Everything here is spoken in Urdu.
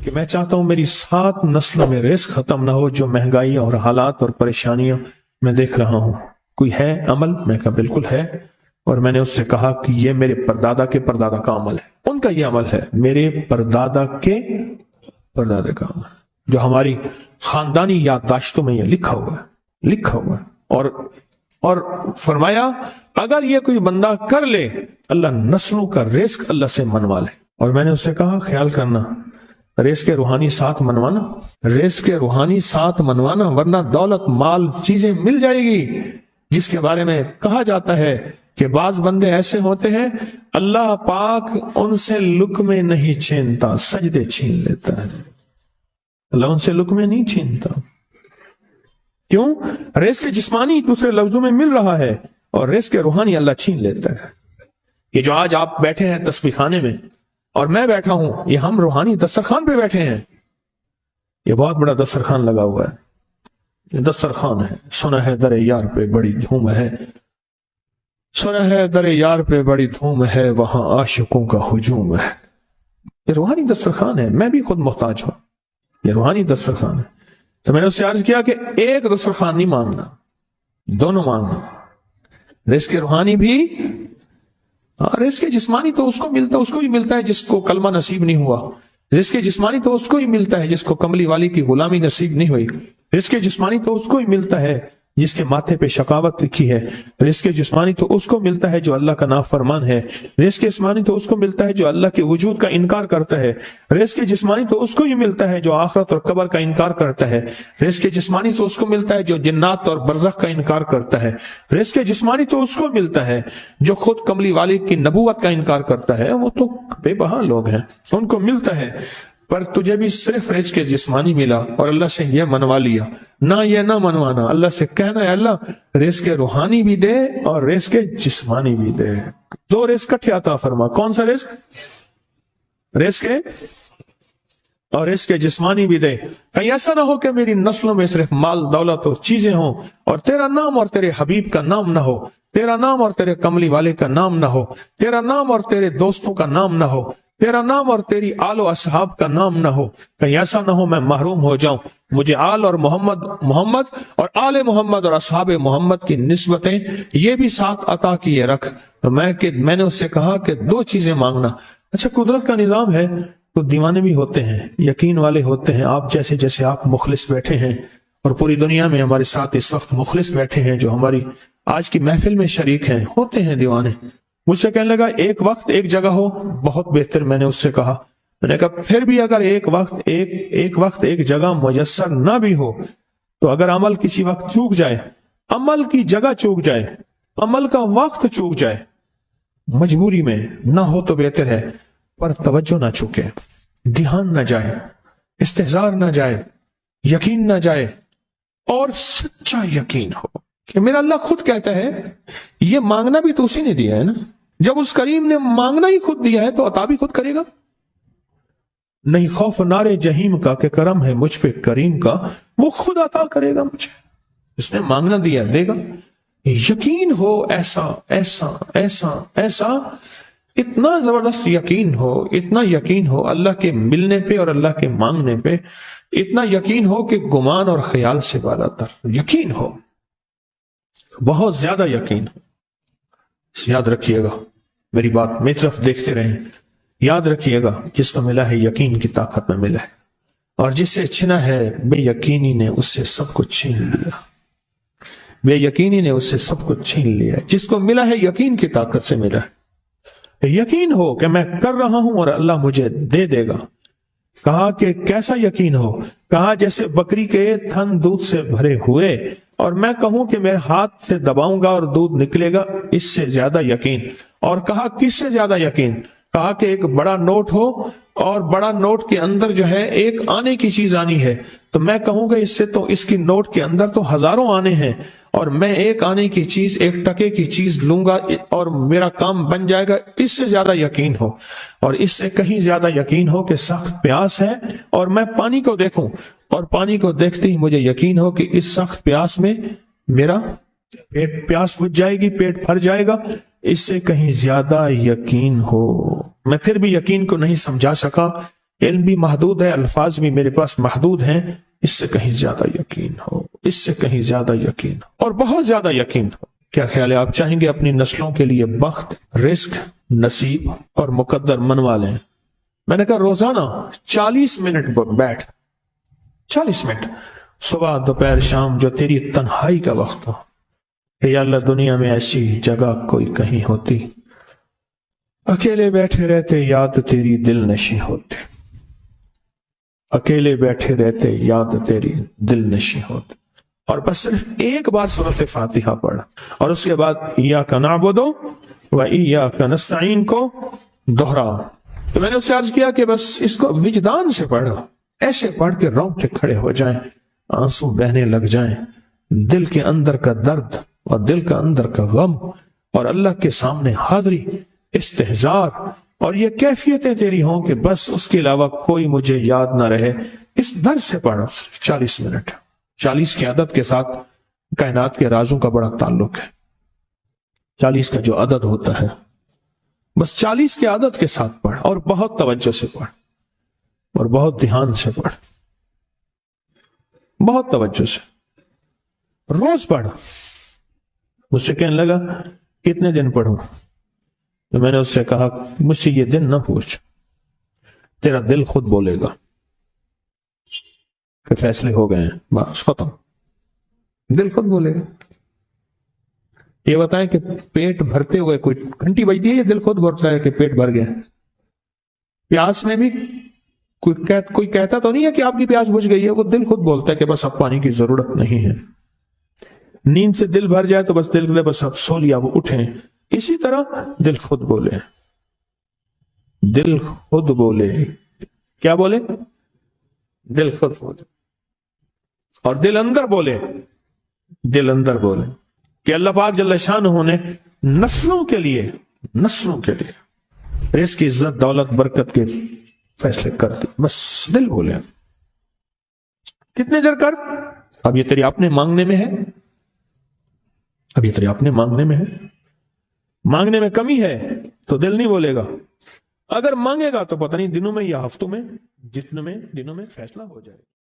کہ میں چاہتا ہوں میری 7 نسلوں میں رزق ختم نہ ہو جو مہنگائی اور حالات اور پریشانیاں میں دیکھ رہا ہوں۔ کوئی ہے عمل؟ میں کہا بالکل ہے، اور میں نے اس سے کہا کہ یہ میرے پردادا کے پردادا کا عمل ہے، ان کا یہ عمل ہے، میرے پردادا کے پردادا کا عمل جو ہماری خاندانی یادداشتوں میں یہ لکھا ہوا ہے، اور فرمایا اگر یہ کوئی بندہ کر لے اللہ نسلوں کا رزق اللہ سے منوا لے۔ اور میں نے اس سے کہا خیال کرنا رزق کے روحانی ساتھ منوانا، ورنہ دولت مال چیزیں مل جائے گی، جس کے بارے میں کہا جاتا ہے کہ بعض بندے ایسے ہوتے ہیں اللہ پاک ان سے لقمے نہیں چھینتا، سجدے چھین لیتا ہے۔ اللہ ان سے لقمے نہیں چھینتا، کیوں؟ رزق جسمانی دوسرے لفظوں میں مل رہا ہے، اور رزق روحانی اللہ چھین لیتا ہے۔ یہ جو آج آپ بیٹھے ہیں تسبیح خانے میں اور میں بیٹھا ہوں، یہ ہم روحانی دسترخوان پہ بیٹھے ہیں۔ یہ بہت بڑا دسترخوان لگا ہوا ہے، یہ دسترخوان ہے۔ سنا ہے در یار پہ بڑی دھوم ہے، سنا ہے در یار پہ بڑی دھوم ہے، وہاں عاشقوں کا ہجوم ہے۔ یہ روحانی دسترخوان ہے، میں بھی خود محتاج ہوں، یہ روحانی دسترخوان ہے۔ تو میں نے اس سے عرض کیا کہ ایک دسترخوان نہیں مانگنا، دونوں مانگنا، رزق روحانی بھی، رزق جسمانی تو اس کو بھی ملتا ہے جس کو کلمہ نصیب نہیں ہوا، رزق جسمانی تو اس کو ہی ملتا ہے جس کو کملی والی کی غلامی نصیب نہیں ہوئی، رزق جسمانی تو اس کو ہی ملتا ہے جس کے ماتھے پہ شقاوت لکھی ہے، رزق جسمانی تو اس کو ملتا ہے جو اللہ کا نافرمان ہے، رزق جسمانی تو اس کو ملتا ہے جو اللہ کے وجود کا انکار کرتا ہے، رزق جسمانی تو اس کو ہی ملتا ہے جو آخرت اور قبر کا انکار کرتا ہے، رزق جسمانی تو اس کو ملتا ہے جو جنات اور برزخ کا انکار کرتا ہے، رزق جسمانی تو اس کو ملتا ہے جو خود کملی والی کی نبوت کا انکار کرتا ہے، وہ تو بے بہا لوگ ہیں، ان کو ملتا ہے۔ پر تجھے بھی صرف رزق جسمانی ملا اور اللہ سے یہ منوا لیا، نہ یہ نہ منوانا، اللہ سے کہنا ہے اللہ رزق روحانی بھی دے اور رزق جسمانی بھی دے، 2 رزق کٹھے عطا فرما۔ کون سا رزق اور رزق جسمانی بھی دے، کہیں ایسا نہ ہو کہ میری نسلوں میں صرف مال دولت اور چیزیں ہوں اور تیرا نام اور تیرے حبیب کا نام نہ ہو، تیرا نام اور تیرے کملی والے کا نام نہ ہو، تیرا نام اور تیرے دوستوں کا نام نہ ہو، تیرا نام اور تیری آل و اصحاب کا نام نہ ہو، کہیں ایسا نہ ہو میں محروم ہو جاؤں۔ مجھے آل اور محمد اور آل محمد اور اصحاب محمد کی نسبتیں یہ بھی ساتھ عطا کیے رکھ۔ تو میں نے اس سے کہا کہ 2 چیزیں مانگنا۔ اچھا قدرت کا نظام ہے، تو دیوانے بھی ہوتے ہیں، یقین والے ہوتے ہیں، آپ جیسے آپ مخلص بیٹھے ہیں، اور پوری دنیا میں ہمارے ساتھ اس وقت مخلص بیٹھے ہیں جو ہماری آج کی محفل میں شریک ہیں، ہوتے ہیں دیوانے۔ مجھ سے کہنے لگا ایک وقت ایک جگہ ہو، بہت بہتر۔ میں نے اس سے کہا، میں نے کہا پھر بھی اگر ایک وقت ایک جگہ میسر نہ بھی ہو تو اگر عمل کسی وقت چوک جائے، عمل کی جگہ چوک جائے، عمل کا وقت چوک جائے، مجبوری میں نہ ہو تو بہتر ہے، پر توجہ نہ چوکے، دھیان نہ جائے، استحضار نہ جائے، یقین نہ جائے، اور سچا یقین ہو کہ میرا اللہ خود کہتا ہے یہ مانگنا بھی تو اسی نے دیا ہے نا، جب اس کریم نے مانگنا ہی خود دیا ہے تو عطا بھی خود کرے گا۔ نہیں خوف نارے جہیم کا کہ کرم ہے مجھ پہ کریم کا، وہ خود عطا کرے گا مجھے، اس نے مانگنا دیا دے گا۔ یقین ہو ایسا ایسا ایسا ایسا، اتنا زبردست یقین ہو، اتنا یقین ہو اللہ کے ملنے پہ اور اللہ کے مانگنے پہ، اتنا یقین ہو کہ گمان اور خیال سے بالا تر یقین ہو، بہت زیادہ یقین ہو۔ یاد رکھیے گا میری بات، میری طرف دیکھتے رہیں، یاد رکھیے گا جس کو ملا ہے یقین کی طاقت میں ملا ہے، اور جس سے چھنا ہے بے یقینی نے اس سے سب کچھ چھین لیا، بے یقینی نے اس سے سب کچھ چھین لیا۔ جس کو ملا ہے یقین کی طاقت سے ملا ہے، یقین ہو کہ میں کر رہا ہوں اور اللہ مجھے دے دے گا۔ کہا کہ کیسا یقین ہو؟ کہا جیسے بکری کے تھن دودھ سے بھرے ہوئے اور میں کہوں کہ میرے ہاتھ سے دباؤں گا اور دودھ نکلے گا، اس سے زیادہ یقین۔ اور کہا کس سے زیادہ یقین؟ کہا کہ ایک بڑا نوٹ ہو اور بڑا نوٹ کے اندر جو ہے ایک آنے کی چیز آنی ہے، تو میں کہوں گا اس سے تو اس کی نوٹ کے اندر تو ہزاروں آنے ہیں، اور میں ایک آنے کی چیز، ایک ٹکے کی چیز لوں گا اور میرا کام بن جائے گا۔ اس سے زیادہ یقین ہو، اور اس سے کہیں زیادہ یقین ہو کہ سخت پیاس ہے اور میں پانی کو دیکھوں، اور پانی کو دیکھتے ہی مجھے یقین ہو کہ اس سخت پیاس میں میرا پیاس بجھ جائے گی، پیٹ بھر جائے گا۔ اس سے کہیں زیادہ یقین ہو۔ میں پھر بھی یقین کو نہیں سمجھا سکا، علم بھی محدود ہے، الفاظ بھی میرے پاس محدود ہیں، اس سے کہیں زیادہ یقین ہو، اس سے کہیں زیادہ یقین ہو، اور بہت زیادہ یقین ہو۔ کیا خیال ہے، آپ چاہیں گے اپنی نسلوں کے لیے بخت، رزق، نصیب اور مقدر منوا لیں؟ میں نے کہا روزانہ 40 منٹ بیٹھ، 40 منٹ صبح دوپہر شام، جو تیری تنہائی کا وقت ہو، کہ یا اللہ دنیا میں ایسی جگہ کوئی کہیں ہوتی، اکیلے بیٹھے رہتے یاد تیری دل نشیں ہوتی، اکیلے بیٹھے رہتے یاد تیری دل نشیں ہوتی، اور بس صرف ایک بار سورۃ فاتحہ پڑھا، اور اس کے بعد ایاک نعبد و ایاک نستعین کو دوہرا۔ تو میں نے اس سے عرض کیا کہ بس اس کو وجدان سے پڑھو، ایسے پڑھ کے رونگٹے کھڑے ہو جائیں، آنسو بہنے لگ جائیں، دل کے اندر کا درد اور دل کا اندر کا غم اور اللہ کے سامنے حاضری، استحضار، اور یہ کیفیتیں تیری ہوں کہ بس اس کے علاوہ کوئی مجھے یاد نہ رہے۔ اس درد سے پڑھو صرف 40 منٹ۔ 40 کی عدد کے ساتھ کائنات کے رازوں کا بڑا تعلق ہے۔ 40 کا جو عدد ہوتا ہے، بس 40 کے عدد کے ساتھ پڑھ، اور بہت توجہ سے پڑھ، اور بہت دھیان سے پڑھ، بہت توجہ سے روز پڑھ۔ مجھ سے کہنے لگا کتنے دن پڑھوں؟ تو میں نے اس سے کہا مجھ سے یہ دن نہ پوچھ، تیرا دل خود بولے گا کہ فیصلے ہو گئے ہیں، بس ختم، دل خود بولے گا۔ یہ بتائیں کہ پیٹ بھرتے ہوئے کوئی گھنٹی بجتی ہے، یہ دل خود بولتا ہے کہ پیٹ بھر گیا۔ پیاس میں بھی کوئی کہتا تو نہیں ہے کہ آپ کی پیاس بجھ گئی ہے، وہ دل خود بولتا ہے کہ بس اب پانی کی ضرورت نہیں ہے۔ نیند سے دل بھر جائے تو بس دل نے بس اب سو لیا، وہ اٹھیں۔ اسی طرح دل خود بولے، دل خود بولے، کیا بولے؟ دل خود بولے، اور دل اندر بولے، دل اندر بولے کہ اللہ پاک جل شانہ نے نسلوں کے لیے رزق، عزت، دولت، برکت کے فیصلے کر دی، بس دل بولے۔ کتنے دیر کر، اب یہ تیری اپنے مانگنے میں ہے، اب یہ تیری اپنے مانگنے میں ہے۔ مانگنے میں کمی ہے تو دل نہیں بولے گا، اگر مانگے گا تو پتہ نہیں دنوں میں یا ہفتوں میں، جتنے میں دنوں میں فیصلہ ہو جائے گا۔